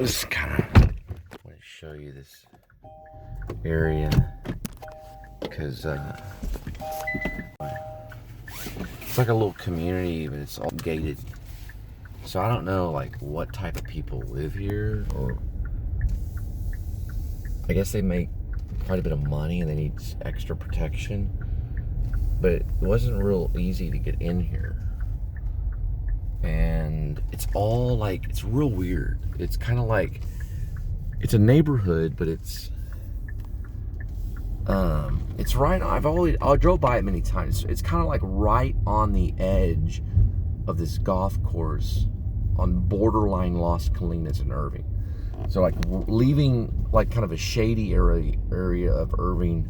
Just kind of want to show you this area because it's like a little community, but it's all gated. So I don't know like what type of people live here, or I guess they make quite a bit of money and they need extra protection. But it wasn't real easy to get in here. And it's all like, it's real weird. It's kind of like, it's a neighborhood, but it's right, I drove by it many times. It's kind of like right on the edge of this golf course on borderline Las Colinas and Irving. So like leaving like kind of a shady area of Irving,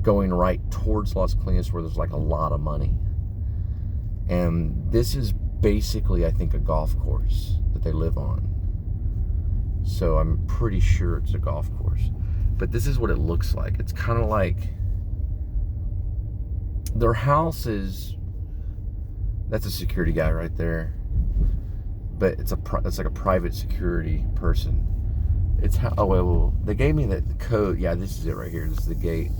going right towards Las Colinas where there's like a lot of money. And this is basically, I think, a golf course that they live on. So I'm pretty sure it's a golf course. But this is what it looks like. It's kind of like their house is, that's a security guy right there. But it's like a private security person. It's how, oh well, they gave me the code. Yeah, this is it right here. This is the gate.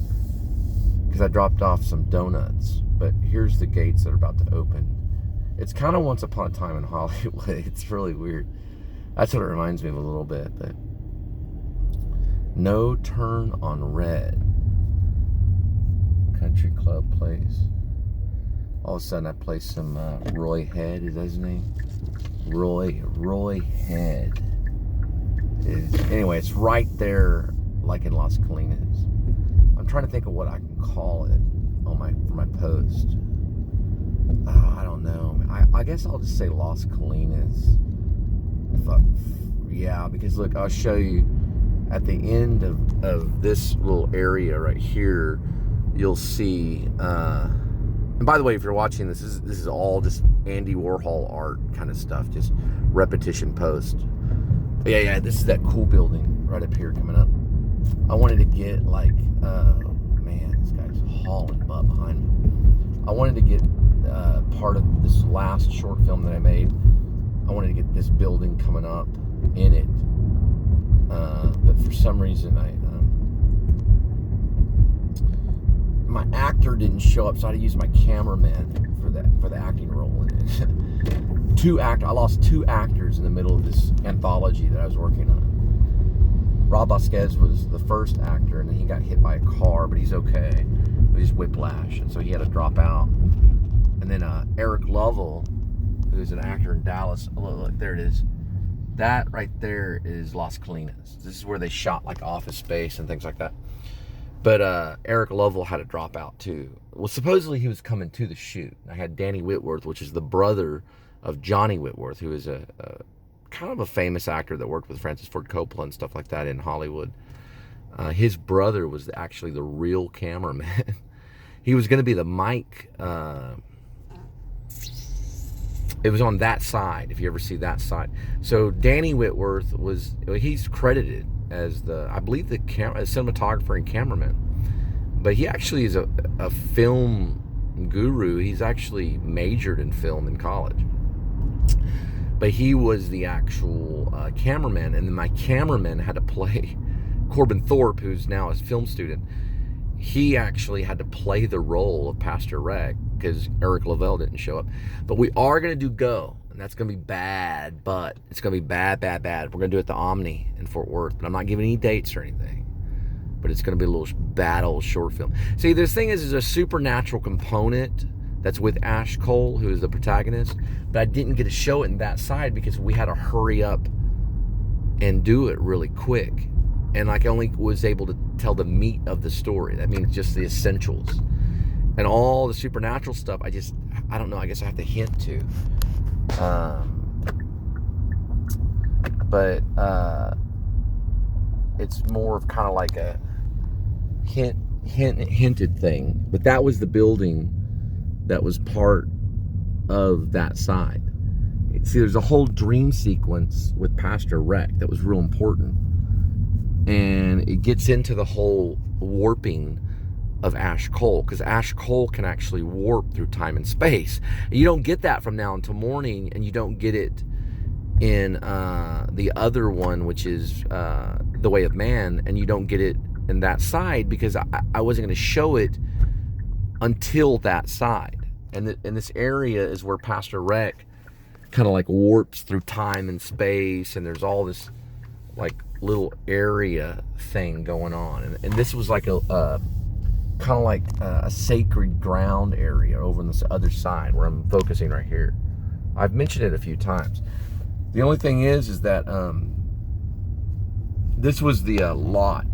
Because I dropped off some donuts. But here's the gates that are about to open. It's kind of Once Upon a Time in Hollywood. It's really weird. That's what it reminds me of a little bit. But no turn on red. Country Club Place. All of a sudden I play some Roy Head. Is that his name? Roy Head. Anyway, it's right there, like in Las Colinas. I'm trying to think of what I can call it for my post. I don't know. I guess I'll just say Las Colinas. Yeah, because look, I'll show you at the end of this little area right here, you'll see. And by the way, if you're watching this is all just Andy Warhol art kind of stuff, just repetition post. Yeah, this is that cool building right up here coming up. I wanted to get like, man, this guy's hauling butt behind me. I wanted to get part of this last short film that I made. I wanted to get this building coming up in it, but for some reason my actor didn't show up, so I had to use my cameraman for the acting role in it. I lost 2 actors in the middle of this anthology that I was working on. Rob Vasquez was the first actor, and then he got hit by a car, but he's okay. He's whiplash, and so he had to drop out. And then Eric Lovell, who's an actor in Dallas. Look, there it is. That right there is Las Colinas. This is where they shot like Office Space and things like that. But Eric Lovell had to drop out too. Well, supposedly he was coming to the shoot. I had Danny Whitworth, which is the brother of Johnny Whitworth, who is a kind of a famous actor that worked with Francis Ford Coppola and stuff like that in Hollywood. His brother was actually the real cameraman. He was going to be the mic. It was on that side, if you ever see that side. So Danny Whitworth he's credited as I believe the cinematographer and cameraman. But he actually is a film guru. He's actually majored in film in college. But he was the actual cameraman, and then my cameraman had to play Corbin Thorpe, who's now a film student. He actually had to play the role of Pastor Rec because Eric Lovell didn't show up. But we are going to do Go, and that's going to be bad, but it's going to be bad. We're going to do it at the Omni in Fort Worth, but I'm not giving any dates or anything. But it's going to be a little battle short film. See, this thing is a supernatural component that's with Ash Cole, who is the protagonist, but I didn't get to show it in that side because we had to hurry up and do it really quick. And I only was able to tell the meat of the story. That means just the essentials. And all the supernatural stuff, I don't know, I guess I have to hint to. But it's more of kind of like a hinted thing. But that was the building that was part of that side. See, there's a whole dream sequence with Pastor Rec that was real important. And it gets into the whole warping of Ash Cole, because Ash Cole can actually warp through time and space. You don't get that from now until morning, and you don't get it in the other one, which is The Way of Man, and you don't get it in that side because I wasn't going to show it until that side. And this area is where Pastor Rec kind of like warps through time and space, and there's all this like little area thing going on, and this was like a kind of like a sacred ground area over on this other side where I'm focusing right here. I've mentioned it a few times. The only thing is that this was the lot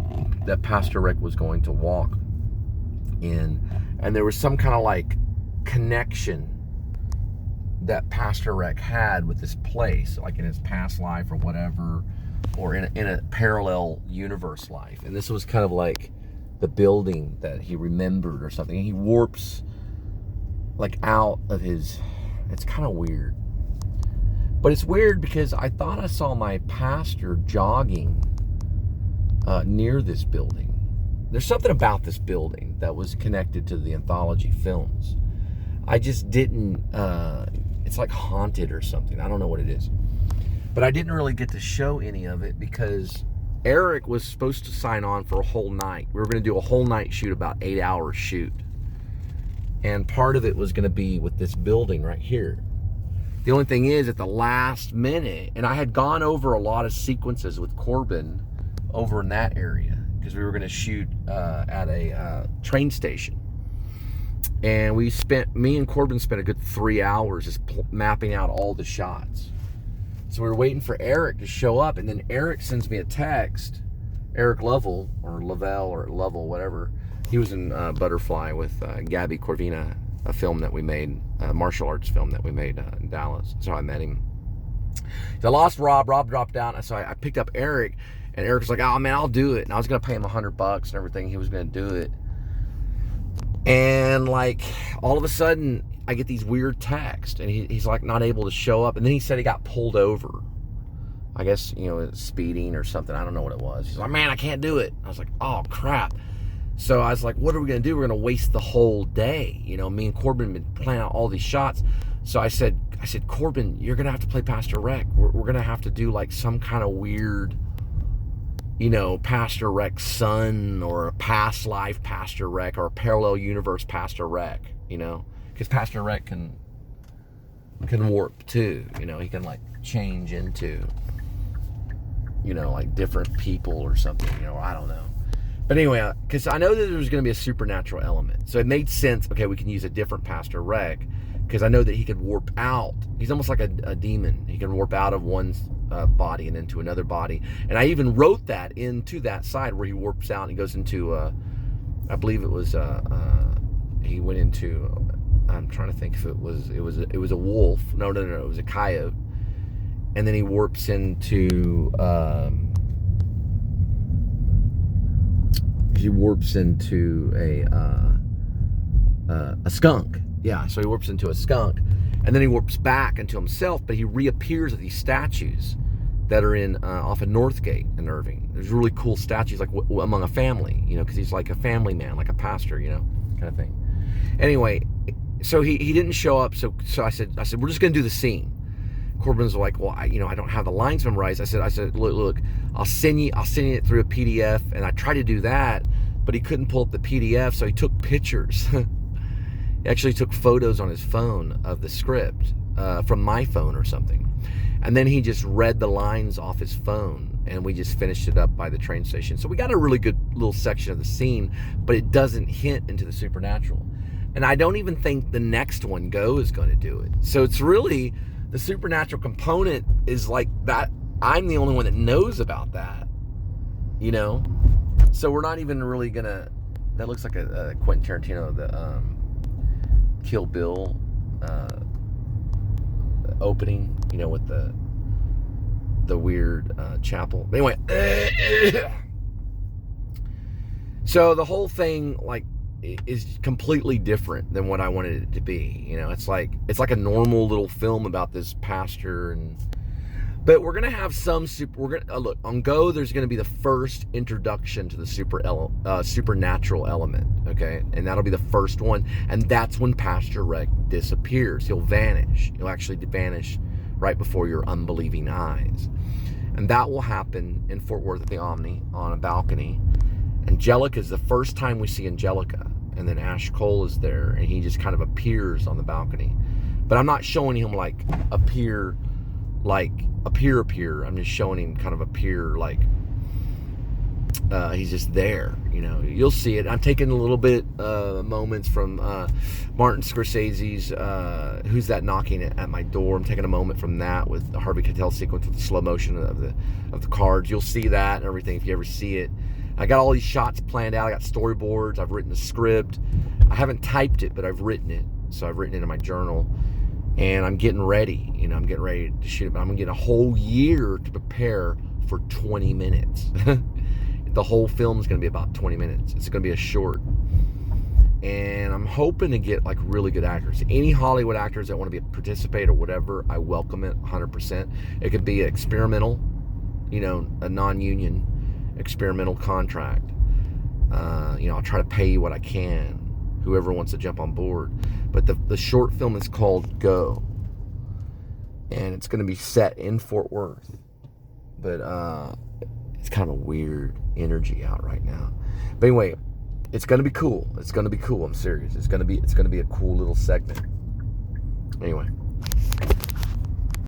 that Pastor Rec was going to walk in, and there was some kind of like connection that Pastor Rec had with this place, like in his past life or whatever, or in a parallel universe life. And this was kind of like the building that he remembered or something. And he warps like out of his, it's kind of weird. But it's weird because I thought I saw my pastor jogging near this building. There's something about this building that was connected to the anthology films. I just didn't, it's like haunted or something. I don't know what it is. But I didn't really get to show any of it because Eric was supposed to sign on for a whole night. We were going to do a whole night shoot, about 8-hour shoot. And part of it was going to be with this building right here. The only thing is, at the last minute, and I had gone over a lot of sequences with Corbin over in that area because we were going to shoot at a train station. And me and Corbin spent a good 3 hours just mapping out all the shots. So we were waiting for Eric to show up, and then Eric sends me a text. Eric Lovell, or Lavelle, or Lovell, whatever. He was in Butterfly with Gabby Corvina, a film that we made, a martial arts film that we made in Dallas. That's how I met him. So I lost Rob. Rob dropped out, so I picked up Eric, and Eric was like, "Oh man, I'll do it." And I was gonna pay him $100 and everything. He was gonna do it. And like all of a sudden, I get these weird texts, and he's like not able to show up. And then he said he got pulled over. I guess, speeding or something. I don't know what it was. He's like, "Man, I can't do it." I was like, "Oh crap." So I was like, "What are we gonna do? We're gonna waste the whole day." Me and Corbin have been planning out all these shots. So I said, "Corbin, you're gonna have to play Pastor Rec. We're gonna have to do like some kind of weird, Pastor Rec's son, or a past life Pastor Rec, or a parallel universe Pastor Rec, because Pastor Rec can warp too, he can like change into, like different people or something, I don't know. But anyway, because I know that there was going to be a supernatural element, so it made sense. Okay, we can use a different Pastor Rec, because I know that he could warp out. He's almost like a demon. He can warp out of one's body and into another body. And I even wrote that into that side where he warps out and he goes into, I believe it was, he went into, I'm trying to think if it was a wolf. No, it was a coyote. And then he warps into, a skunk. Yeah, so he warps into a skunk, and then he warps back into himself, but he reappears at these statues that are in off of Northgate in Irving. There's really cool statues, like among a family, because he's like a family man, like a pastor, kind of thing. Anyway, so he didn't show up, so I said we're just gonna do the scene. Corbin's like, well, I don't have the lines memorized. I said, look, I'll send you it through a PDF, and I tried to do that, but he couldn't pull up the PDF, so he took pictures. He actually took photos on his phone of the script from my phone or something. And then he just read the lines off his phone, and we just finished it up by the train station. So we got a really good little section of the scene, but it doesn't hint into the supernatural. And I don't even think the next one, Go, is going to do it. So it's really, the supernatural component is like that. I'm the only one that knows about that, So we're not even really going to, that looks like a Quentin Tarantino, the Kill Bill opening, with the weird chapel. But anyway, so the whole thing like is completely different than what I wanted it to be. It's like a normal little film about this pastor, but we're gonna have some look on Go. There's gonna be the first introduction to the supernatural element, okay, and that'll be the first one, and that's when Pastor Rec disappears. He'll vanish. He'll actually vanish right before your unbelieving eyes. And that will happen in Fort Worth at the Omni on a balcony. Angelica is the first time we see Angelica, and then Ash Cole is there, and he just kind of appears on the balcony. But I'm not showing him like appear. I'm just showing him kind of appear like he's just there. You know, you'll see it. I'm taking a little bit moments from Martin Scorsese's Who's That Knocking at My Door. I'm taking a moment from that with the Harvey Keitel sequence with the slow motion of the cards. You'll see that and everything if you ever see it. I got all these shots planned out. I got storyboards. I've written the script. I haven't typed it, but I've written it. So I've written it in my journal. And I'm getting ready. You know, I'm getting ready to shoot it. But I'm going to get a whole year to prepare for 20 minutes. The whole film is going to be about 20 minutes. It's going to be a short. And I'm hoping to get like really good actors. Any Hollywood actors that want to participate or whatever, I welcome it 100%. It could be experimental, you know, a non-union experimental contract. You know, I'll try to pay you what I can, whoever wants to jump on board. But the short film is called Go. And it's going to be set in Fort Worth. But it's kind of weird energy out right now. But anyway, it's going to be cool. It's going to be cool. I'm serious. It's going to be a cool little segment. Anyway.